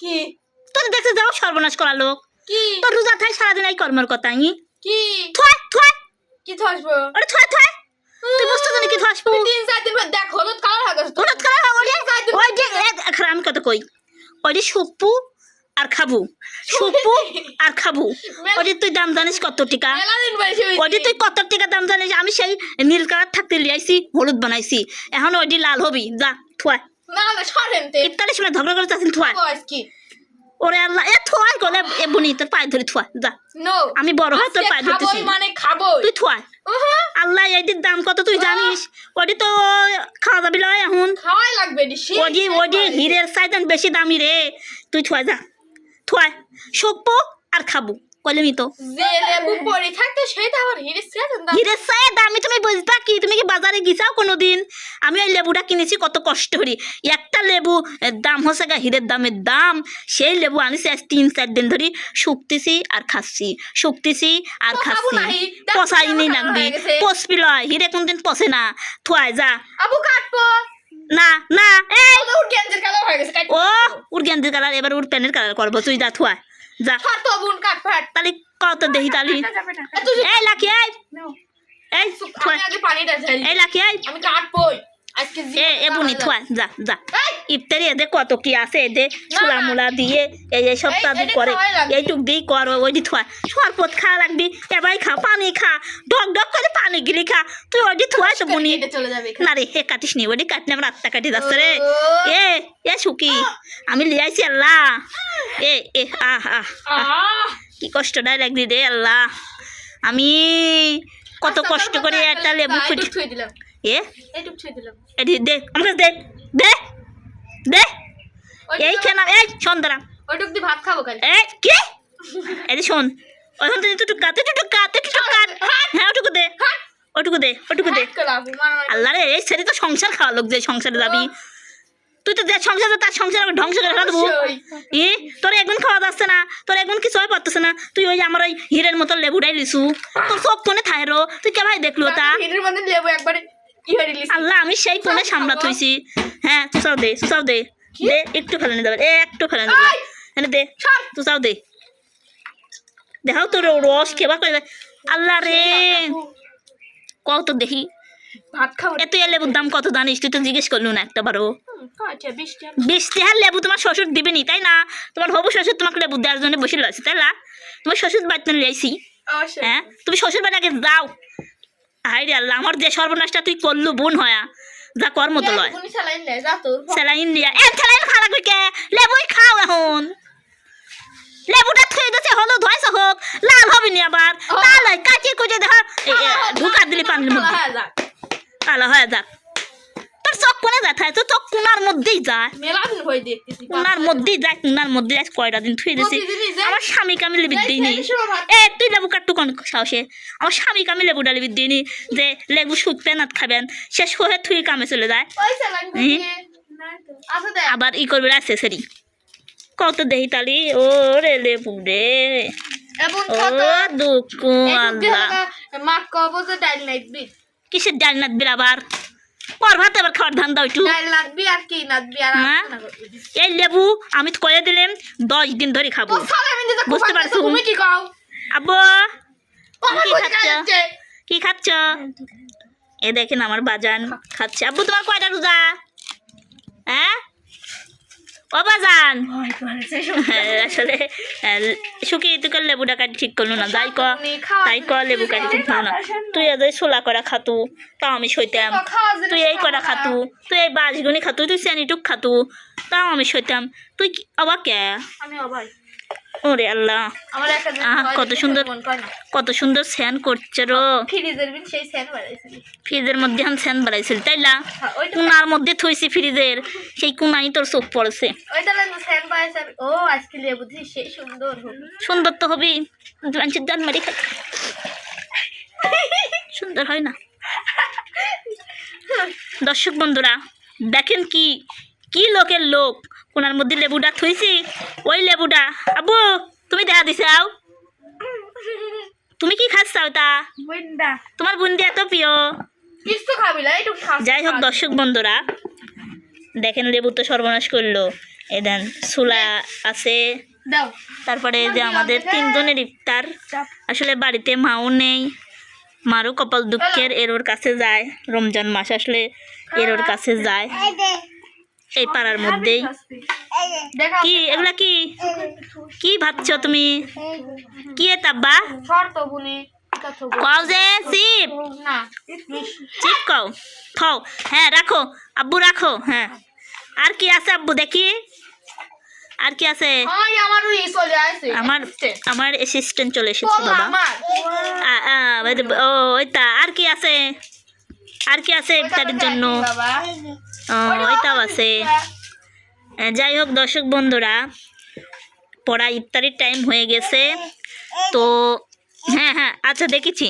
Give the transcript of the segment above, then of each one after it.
কি তোর দেখতে যাও সর্বনাশ করা লোক কি তোর রোজা থাই সারাদিন এই কর্মের কথা কি থয় থয় কি থাকবো ওরে থয় থয় তুই বুঝতে জানি কি থাসবো 3-4 দিন পর দেখ হলুদ কালার হয়ে গেছে হঠাৎ করে ওই যে আমি কত কই ওই যে সুপ্পু আর খাবু সুপ্পু আর খাবু ওই যে তুই দাম জানিস কত টাকা মেলাদিন বসে ওই যে তুই কত টাকা দাম জানিস আমি সেই নীল কালার থাকতে লিয়াইছি হলুদ বানাইছি এখন ওই যে লাল হবি যা থয় না না সরেনতে ইফতারের সময় ঝগড়া করে যাচ্ছিল থয় বয়স কি ওরে আল্লাহ এ থয় গলে এ বুনি তোর পায়ে ধরে থয় যা নো আমি বড় হয় তোর পায়ে ধরতেছি খাবই মানে খাবই তুই থয় আল্লাহ এইটির দাম কত তুই জানিস ওটি তো খাওয়া যাবি লয় এখন খাওয়াই লাগবে দিশি ওটি হিরের চাইতেন বেশি দামি রে তুই থয় যা থয় শুকবো আর খাবো কইলেমি তো যে লেবু পড়ে থাকতে সেটা আবার হিরিস হিরের চাই দামি তুমি বুঝবা কি তুমি কি বাজারে গিয়েছাও কোনোদিন আমি ওই লেবুটা কিনেছি কত কষ্ট করি একটা লেবু দাম হচ্ছে গা হিরের দামের দাম সেই লেবু আনিছি আজ 3-4 দিন ধরে শুকতেছি আর খাচ্ছি শুকতেছি আর খাচ্ছি পচাইনি লাগবি পচবি লয় হিরে কোনদিন পচে না থুয়াই যা আবু কাটবো না না এই ওর গেঞ্জির কালার হয়ে গেছে ও ওর গেঞ্জির কালার এবার ওর প্যান্টের কালার করবো তুই যা থুয়াই যা ছাড় তো বোন কাট ফাট তাহলে কত দেখি তাহলে এই লাকি এই আমি আগে পানিটা ঢালি এই লাকি আমি কাটবই আজকে এ বুনি থুয়া যা যা ইফতারি এদে কত কি আছে এদে ছোলা মোলা দিয়ে এই সব কাজ করে এইটুক দিয়ে কর ওই দি থুয়া শরবত খা লাগবি এবার খা পানি খা ঢক ঢক করে পানি গিলি খা তুই ওই দি থুয়া তো বুনি চলে যাবে না রে হে কাটিস নি ওই কাটলে আমার আত্মা কাটি যাচ্ছে রে এ সুকি আমি লিয়াইছি আল্লাহ এ আহ কি কষ্টটাই লাগলি রে আল্লাহ আমি কত কষ্ট করে একটা লেবু ফুটে ছুঁয়ে দিলাম এইটুক ছুঁয়ে দিলাম এডি দে আমাকে দে দে দে এই কেন এই শোন দাঁড়া ওইটুক দিয়ে ভাত খাবো খালি এই কি এডি শোন ওখান থেকে তুই কাতে হ্যাঁ ওটুকু দে ওটুকু দে আল্লাহ রে এই ছেড়ে তো সংসার খাওয়া লোক যে সংসারে যাবি তুই তো যে সংসারে তার সংসার ধ্বংস করে ফেলবো তোর একদিন খাওয়া যাচ্ছে না তোর একদিন কিছু হয় পারতেছে না তুই ওই আমার ওই হিরের মতো লেবুটাই লিসু তোর চোখ কোনে থাইরো তুই কে ভাই দেখলো তা হিরের মধ্যে লেবু একবারে আল্লাহ আমি সেই কোনে সামলা থইছি হ্যাঁ তুসাও দে দে একটু ফেলে দেবে একটু ফেলে দেবে এনে দে তুসাও দে দেখাও তোর রস খেবা করে আল্লাহ রে কত দেখি ভাত খাবো এত লেবুর দাম কত জানিস তুই তো জিজ্ঞেস করলু না একটা বারো 20 টাকার লেবু তোমার শ্বশুর দিবেনি তাই না তোমার হবু শ্বশুর তোমাকে লেবু দেওয়ার জন্য বসে রয়েছে তাই না তোমার শ্বশুর বাড়িতে লিয়েছি হ্যাঁ তুমি শ্বশুর বাড়ি আগে যাও হাই রে আল্লাহ আমার যে সর্বনাশটা তুই করলু বোন হয়া যা কর মতো লয় স্যালাইন লিয়া স্যালাইন খাওয়া লাগবে কে লেবুই খাও এখন লেবুটা থুয়ে দিচ্ছে হলুদ হয়েছে হোক লাল হবে নি আবার তাহলে কাঁচিয়ে কুচিয়ে দেখা ঢুকা দিলি পানির মধ্যে কালো হয়ে যাক তোর চোখ কোনে যায় তোর চোখ কোনার মধ্যেই যায় কোনার মধ্যেই যায় কোনার মধ্যে আজ কয়টা দিন থুয়ে দিছি আমার স্বামীকে আমি লেবু দিইনি তুই লেবু কাটটু কোন সাহসে আমার স্বামীকে আমি লেবুটা লেবু দিইনি যে লেবু শুকতে না খাবেন শেষ হয়ে থুই কামে চলে যায় আবার ই করবে অ্যাক্সেসরি কত দেহি তালি ও রে লেবু রে ও দুঃখ আল্লাহ কিসের ডাল নাচবি আবার পর ভাত আবার খাওয়ার ধান দাও একটু এই লেবু আমি তো কয়ে দিলাম 10 দিন ধরে খাবো বুঝতে পারছো আব্বু কি খাচ্ছ এ দেখেন আমার বাজান খাচ্ছে আব্বু তোমার কয়টা রোজা হ্যাঁ ও বাজান আসলে শুকিয়ে তুই লেবুটা কাটি ঠিক করলো না তাই ক লেবু কাটি ঠিক করলো না তুই এদের ছোলা করা খাতু তাও আমি সইতাম তুই এই করা খাতু তুই এই বাঁশগুনি খাতু তুই চেনিটুক খাতু তাও আমি সইতাম তুই অবাক কে ওরে আল্লাহ কত সুন্দর স্যান করছে রো ফ্রিজের মধ্যে আমি স্যান বাড়াইছিল তাই না কুনার মধ্যে থইছি ফ্রিজের সেই কুনাই তোর চোখ পড়ছে সুন্দর তো হবি জান মারি খাই সুন্দর হয় না দর্শক বন্ধুরা দেখেন কি কি লোকের লোক কোনার মধ্যে লেবুটা থইছি ওই লেবুটা আব্বু তুমি দেখা দিছাও তুমি কি খাচ্ছাও তা তোমার বুন্দি এত প্রিয় যাই হোক দর্শক বন্ধুরা দেখেন লেবু তো সর্বনাশ করলো এই দেন চুলা আছে, দাও তারপরে যে আমাদের তিনজনের ইফতার। আসলে বাড়িতে মাও নেই, মারও কপাল দুঃখের, এর কাছে যায়, রমজান মাস আসলে এর কাছে যায় এই পাড়ার মধ্যেই। কি এগুলা কি কি ভাবছো তুমি? কি তাব্বা কও যে চিপ চিপ কও খাও। হ্যাঁ রাখো আব্বু রাখো। হ্যাঁ আর কি আছে আব্বু দেখি, আর কি আছে? আমার আমার অ্যাসিস্ট্যান্ট চলে এসেছে বাবা। ও ওইটা আর কি আছে? আর কি আছে ইফতারের জন্য? ও ওইটাও আছে। যাই হোক দর্শক বন্ধুরা, পড়া ইফতারির টাইম হয়ে গেছে তো। হ্যাঁ হ্যাঁ আচ্ছা দেখেছি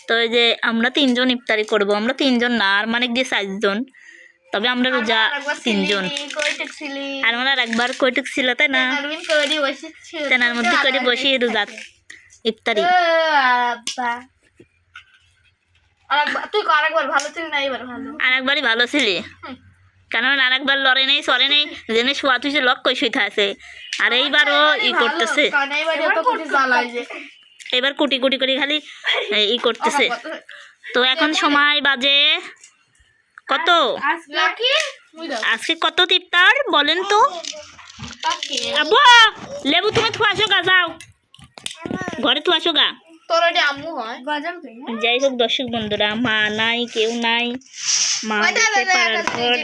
তো। এই যে আমরা 3 জন ইফতারি করব, আমরা 3 জন না, আর মানে গিয়ে 4 জন, তবে আমরা রোজা 3 জন। আর আমরা একবার কইটুক ছিল তাই না, তেনার মধ্যে করে বসি রোজা ইফতারি। আরেকবারই ভালো ছিলি, কারণ আরেকবার লড়ে নেই সরে নেই, জেনে শোয়া তুই লক কই শুইতে আছে। আর এইবারও ই করতেছে, এবার কুটি কুটি করে খালি ই করতেছে। তো এখন সময় বাজে কত? আজকে কত ইফতার বলেন তো? আব্বু লেবু তুমি থুয়াছো গা, যাও ঘরে থুয়াছো গা। যাই হোক দর্শক বন্ধুরা, মা নাই, কেউ নাই, মা গেছে পাড়ার ঘর,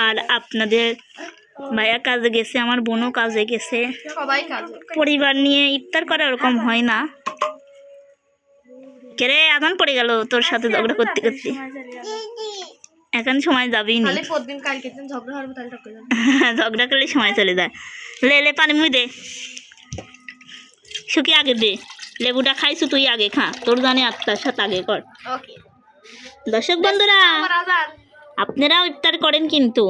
আর আপনাদের ভাইয়া কাজে গেছে, আমার বোনও কাজে গেছে। পরিবার নিয়ে ইফতার করা ওরকম হয় না। কেরে আদান পড়ে গেল তোর সাথে ঝগড়া করতে করতে, এখন সময় যাবেই না। ঝগড়া করলে সময় চলে যায়। লে লে পানি মুই দে, শুকি আগে দে, লেবুটা খাইছু তুই আগে খা, তোর জানে 8টার সাথে আগে কর। দর্শক বন্ধুরা আপনারাও ইফতার করেন কিন্তু।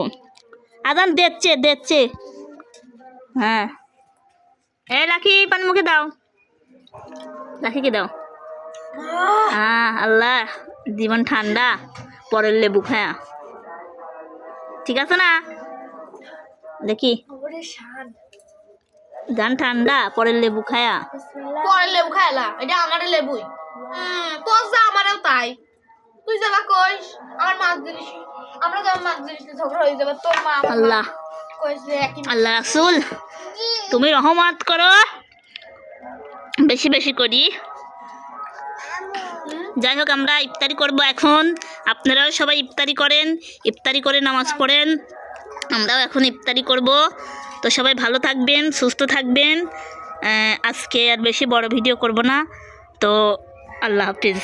আদান দেখছে দেখছে। হ্যাঁ এ লাখি পান মুখে দাও, লাখিকে দাও। হ্যাঁ আল্লাহ জীবন ঠান্ডা, পরের লেবু খায়া ঠিক আছে না? দেখি জান ঠান্ডা, পরের লেবু খায়া, পরের লেবু খাইলা, এটা আমার লেবুই। তোর যা আমারও তাই, তুই যাবা কইস আমার মাছ জিনিস, আমরা যাবো মাছ জিনিস ঝগড়া হয়ে যাবে। তোর মা আল্লাহ আল্লাহ রাসূল তুমি রহমত করো বেশি বেশি করি। যাই হোক আমরা ইফতারি করব এখন, আপনারাও সবাই ইফতারি করেন, ইফতারি করে নামাজ পড়েন, আমরাও এখন ইফতারি করব। তো সবাই ভালো থাকবেন, সুস্থ থাকবেন। আজকে আর বেশি বড় ভিডিও করব না, তো আল্লাহ হাফিজ।